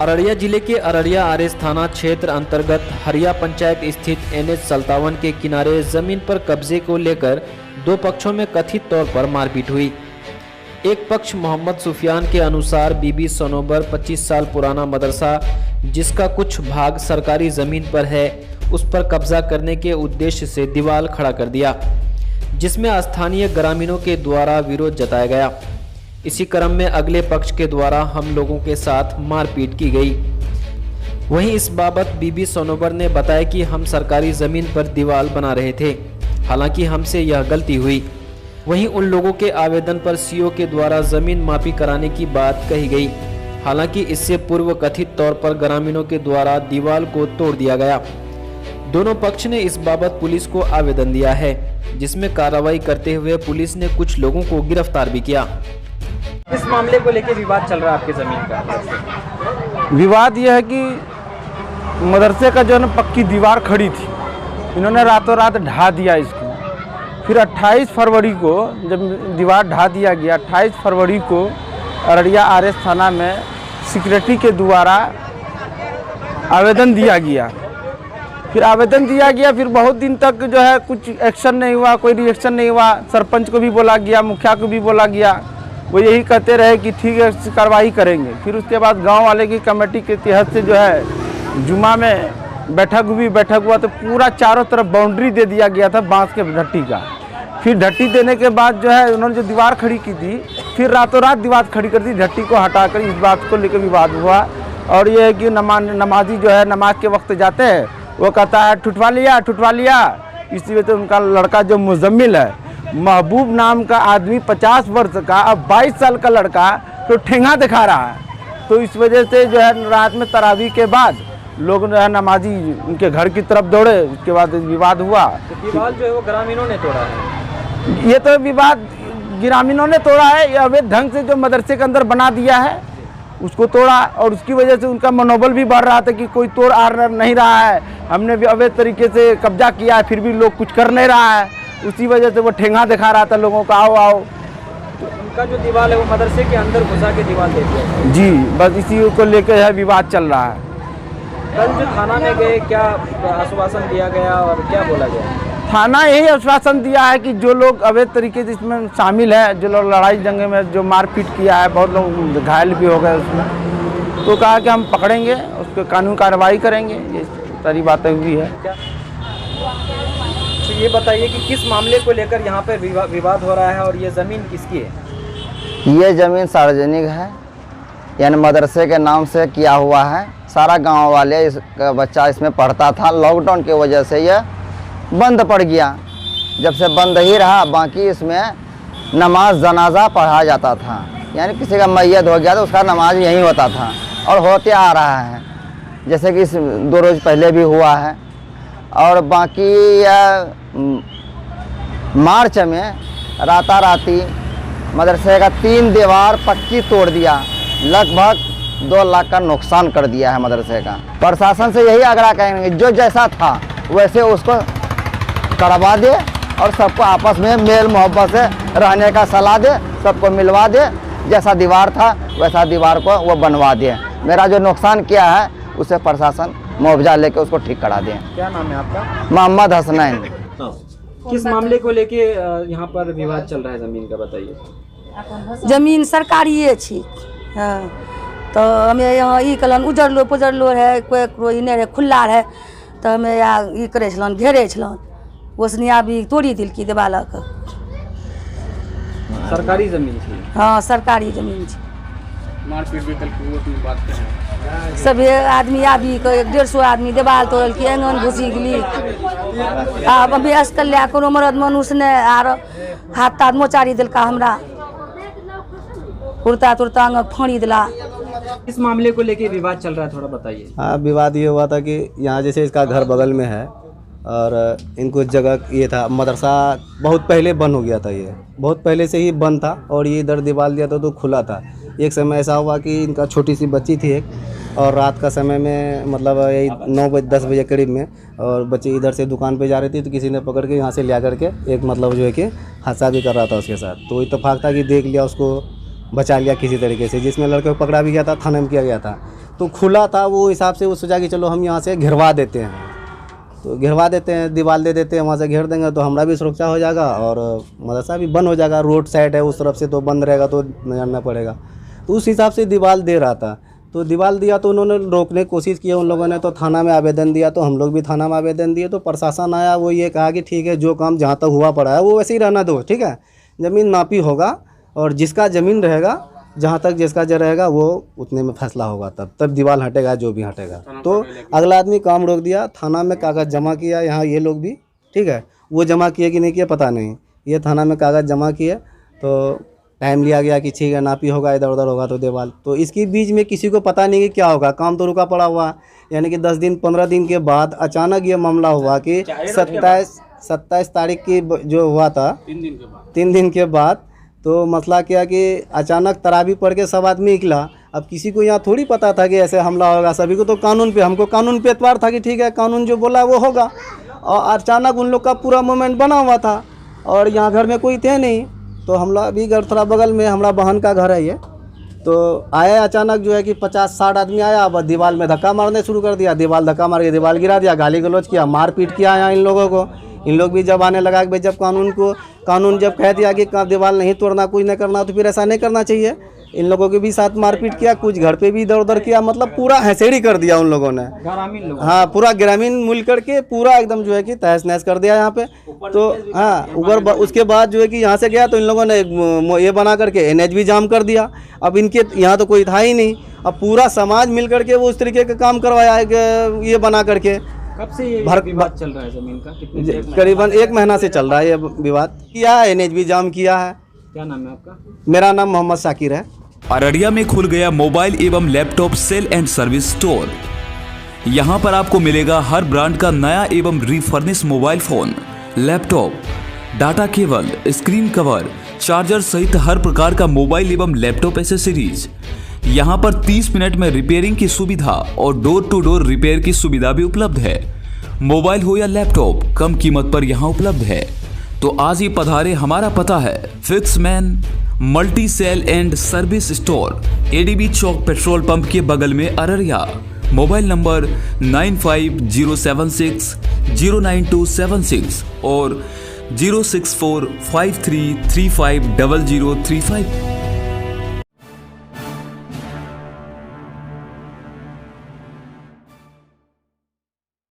अररिया जिले के अररिया आरएस थाना क्षेत्र अंतर्गत हरिया पंचायत स्थित NH57 के किनारे जमीन पर कब्जे को लेकर दो पक्षों में कथित तौर पर मारपीट हुई। एक पक्ष मोहम्मद सुफियान के अनुसार बीबी सनोबर 25 साल पुराना मदरसा जिसका कुछ भाग सरकारी जमीन पर है उस पर कब्जा करने के उद्देश्य से दीवार खड़ा कर दिया, जिसमें स्थानीय ग्रामीणों के द्वारा विरोध जताया गया। इसी क्रम में अगले पक्ष के द्वारा हम लोगों के साथ मारपीट की गई। वहीं इस बाबत बीबी सनोबर ने बताया कि हम सरकारी जमीन पर दीवार बना रहे थे, हालांकि हमसे यह गलती हुई। वहीं उन लोगों के आवेदन पर सीओ के द्वारा जमीन मापी कराने की बात कही गई। हालांकि इससे पूर्व कथित तौर पर ग्रामीणों के द्वारा दीवार को तोड़ दिया गया। दोनों पक्ष ने इस बाबत पुलिस को आवेदन दिया है, जिसमें कार्रवाई करते हुए पुलिस ने कुछ लोगों को गिरफ्तार भी किया। इस मामले को लेकर विवाद चल रहा है आपकी जमीन का? विवाद यह है कि मदरसे का जो है ना पक्की दीवार खड़ी थी, इन्होंने रातों रात ढा दिया इसको। फिर 28 फरवरी को जब दीवार ढा दिया गया, 28 फरवरी को अररिया आरएस थाना में सिक्योरिटी के द्वारा आवेदन दिया गया। फिर बहुत दिन तक जो है कुछ एक्शन नहीं हुआ, कोई रिएक्शन नहीं हुआ। सरपंच को भी बोला गया, मुखिया को भी बोला गया, वो यही कहते रहे कि ठीक है कार्रवाई करेंगे। फिर उसके बाद गांव वाले की कमेटी के तहत से जो है जुमा में बैठक हुआ तो पूरा चारों तरफ बाउंड्री दे दिया गया था बांस के ढट्टी का। फिर ढट्टी देने के बाद जो है उन्होंने जो दीवार खड़ी की थी, फिर रातों रात दीवार खड़ी कर दी, ढट्टी को हटाकर। इस बात को लेकर विवाद हुआ। और ये है कि नमाजी जो है नमाज के वक्त जाते हैं, वो कहता है ठुठवा लिया। इसी वजह से उनका लड़का जो मुजम्मिल है, महबूब नाम का आदमी 50 वर्ष का, अब 22 साल का लड़का तो ठेंगा दिखा रहा है। तो इस वजह से जो है रात में तरावी के बाद लोग जो है नमाजी उनके घर की तरफ दौड़े। उसके बाद विवाद हुआ। तो दीवार जो है वो ग्रामीणों ने तोड़ा है? ये तो विवाद ग्रामीणों ने तोड़ा है, ये अवैध ढंग से जो मदरसे के अंदर बना दिया है उसको तोड़ा। और उसकी वजह से उनका मनोबल भी बढ़ रहा था कि कोई तोड़ आ नहीं रहा है, हमने भी अवैध तरीके से कब्जा किया है, फिर भी लोग कुछ कर नहीं रहा है। उसी वजह से वो ठेंगा दिखा रहा था लोगों को, आओ। तो उनका जो दीवार है वो मदरसे के अंदर घुसा के दीवार दे दिया जी, बस इसी को लेकर यह विवाद चल रहा है। कल जो थाना में गए, क्या आश्वासन दिया गया और क्या बोला गया? थाना यही आश्वासन दिया है कि जो लोग अवैध तरीके से इसमें शामिल है, जो लोग लड़ाई जंगे में जो मारपीट किया है, बहुत लोग घायल भी हो गए उसमें, तो कहा कि हम पकड़ेंगे, उसको कानून कार्रवाई करेंगे। ये सारी बातें हुई है। तो ये बताइए कि किस मामले को लेकर यहाँ पर विवाद हो रहा है और ये ज़मीन किसकी है? ये ज़मीन सार्वजनिक है, यानी मदरसे के नाम से किया हुआ है। सारा गांव वाले इस बच्चा इसमें पढ़ता था। लॉकडाउन की वजह से ये बंद पड़ गया। जब से बंद ही रहा, बाकी इसमें नमाज जनाजा पढ़ा जाता था, यानी किसी का मैयत हो गया तो उसका नमाज यहीं होता था और होते आ रहा है। जैसे कि 2 रोज़ पहले भी हुआ है। और बाकी मार्च में राताराती मदरसे का 3 दीवार पक्की तोड़ दिया, लगभग 2 लाख का नुकसान कर दिया है मदरसे का। प्रशासन से यही आग्रह करेंगे, जो जैसा था वैसे उसको करवा दे और सबको आपस में मेल मोहब्बत से रहने का सलाह दे, सबको मिलवा दे। जैसा दीवार था वैसा दीवार को वो बनवा दे। मेरा जो नुकसान किया है उसे प्रशासन मुआवजा लेके उसको ठीक करा दे। क्या नाम है आपका? मोहम्मद हसनैन। किस मामले को लेके यहाँ पर विवाद चल रहा है ज़मीन का, बताइए। जमीन सरकारी छी, हाँ, तो हमें यहाँ ई कलन उजरलो पुजरलो है, कोई नहीं खुला है, तो हमें यहाँ ई करे छलन, घेरे छलन, उसने अभी तोड़ी दिल की देवालक। सरकारी जमीन थी? हाँ, सरकारी जमीन थी। मारपीट भी कल की बात है। सब आदमी अभी 150 आदमी देवाल तोड़ल की, आंगन घुसी गली। अब अभी अस्कल लिया कोनो मरद मनुष्य ने आर हाथ तात मोचारी दिल का, हमरा कुर्ता तुरता आंग फाड़ी दिला। इस मामले को लेके विवाद चल रहा है, थोड़ा बताइए। हाँ, विवाद ये हुआ था कि यहाँ जैसे इसका घर बगल में है और इनको जगह ये था, मदरसा बहुत पहले बंद हो गया था, ये बहुत पहले से ही बंद था और ये इधर दीवार दिया था तो खुला था। एक समय ऐसा हुआ कि इनका छोटी सी बच्ची थी एक, और रात का समय में मतलब यही 9 बजे 10 बजे करीब में, और बच्ची इधर से दुकान पे जा रही थी तो किसी ने पकड़ के यहाँ से ले करके एक मतलब जो है कि हादसा भी कर रहा था उसके साथ। तो इत्तेफाक था कि देख लिया, उसको बचा लिया किसी तरीके से, जिसमें लड़के को पकड़ा भी गया था, थाने में किया गया था। तो खुला था, वो हिसाब से वो सोचा कि चलो हम यहाँ से घिरवा देते हैं, तो घिरवा देते हैं, दीवार दे देते हैं, वहाँ से घेर देंगे तो हमारा भी सुरक्षा हो जाएगा और मदरसा भी बंद हो जाएगा। रोड साइड है उस तरफ से, तो बंद रहेगा तो जानना पड़ेगा। तो उस हिसाब से दीवार दे रहा था, तो दीवार दिया तो उन्होंने रोकने की कोशिश की उन लोगों ने, तो थाना में आवेदन दिया, तो हम लोग भी थाना में आवेदन दिए। तो प्रशासन आया, वो ये कहा कि ठीक है, जो काम जहाँ तक हुआ पड़ा है वो वैसे ही रहना दो, ठीक है, ज़मीन नापी होगा और जिसका ज़मीन रहेगा, जहाँ तक जिसका रहेगा वो उतने में फैसला होगा, तब दीवार हटेगा, जो भी हटेगा। तो अगला आदमी काम रोक दिया, थाना में कागज़ जमा किया, यहाँ ये लोग भी, ठीक है, वो जमा किए कि नहीं किया पता नहीं, ये थाना में कागज़ जमा किए, तो टाइम लिया गया कि ठीक है नापी होगा, इधर उधर होगा तो दीवार। तो इसके बीच में किसी को पता नहीं कि क्या होगा, काम तो रुका पड़ा हुआ। यानी कि 10 दिन 15 दिन के बाद अचानक ये मामला हुआ कि 27 तारीख की जो हुआ था, 3 दिन के बाद तो मसला क्या कि अचानक तरावी पढ़ के सब आदमी निकला। अब किसी को यहाँ थोड़ी पता था कि ऐसे हमला होगा, सभी को तो कानून पे, हमको कानून पे एतबार था कि ठीक है कानून जो बोला वो होगा। और अचानक उन लोग का पूरा मूवमेंट बना हुआ था और यहाँ घर में कोई थे नहीं, तो हम लोग अभी घर थोड़ा बगल में हमारा बहन का घर है ये, तो आया अचानक जो है कि 50-60 आदमी आया, अब दीवार में धक्का मारने शुरू कर दिया, दीवार धक्का मार के दीवार गिरा दिया, गाली गलौज किया, मारपीट किया यहाँ इन लोगों को। इन लोग भी जब आने लगा कि भाई जब कानून जब कह दिया कि दीवार नहीं तोड़ना, कुछ नहीं करना, तो फिर ऐसा नहीं करना चाहिए। इन लोगों के भी साथ मारपीट किया, कुछ घर पे भी इधर उधर किया, मतलब पूरा हैसेड़ी कर दिया उन लोगों ने, ग्रामीण लोग, हाँ पूरा ग्रामीण मिल करके पूरा एकदम जो है कि तहस नहस कर दिया यहाँ पे। तो हाँ ऊपर उसके बाद जो है कि यहाँ से गया तो इन लोगों ने ये बना करके NH भी जाम कर दिया। अब इनके यहाँ तो कोई था ही नहीं, अब पूरा समाज मिल करके वो उस तरीके का काम करवाया ये बना करके। कब से ये विवाद चल रहा है जमीन का? कितने करीबन 1 महीना से चल रहा है ये विवाद। किया है, NH भी जाम किया है। क्या नाम है आपका? मेरा नाम मोहम्मद शाकिर है। अररिया में खुल गया मोबाइल एवं laptop sale and service store. यहां पर आपको मिलेगा हर ब्रांड का नया एवं refurbish mobile phone, laptop, data cable, screen cover, charger सहित हर प्रकार का मोबाइल एवं लैपटॉप एसेसरीज। यहां पर 30 मिनट में रिपेयरिंग की सुविधा और डोर टू डोर रिपेयर की सुविधा भी उपलब्ध है। मोबाइल हो या लैपटॉप, कम कीमत पर यहां उपलब्ध है। तो आज ही पधारे। हमारा पता है Fixman multi sale and service store, ADB चौक पेट्रोल पंप के बगल में अररिया। मोबाइल नंबर 9506092760 और 06453350035।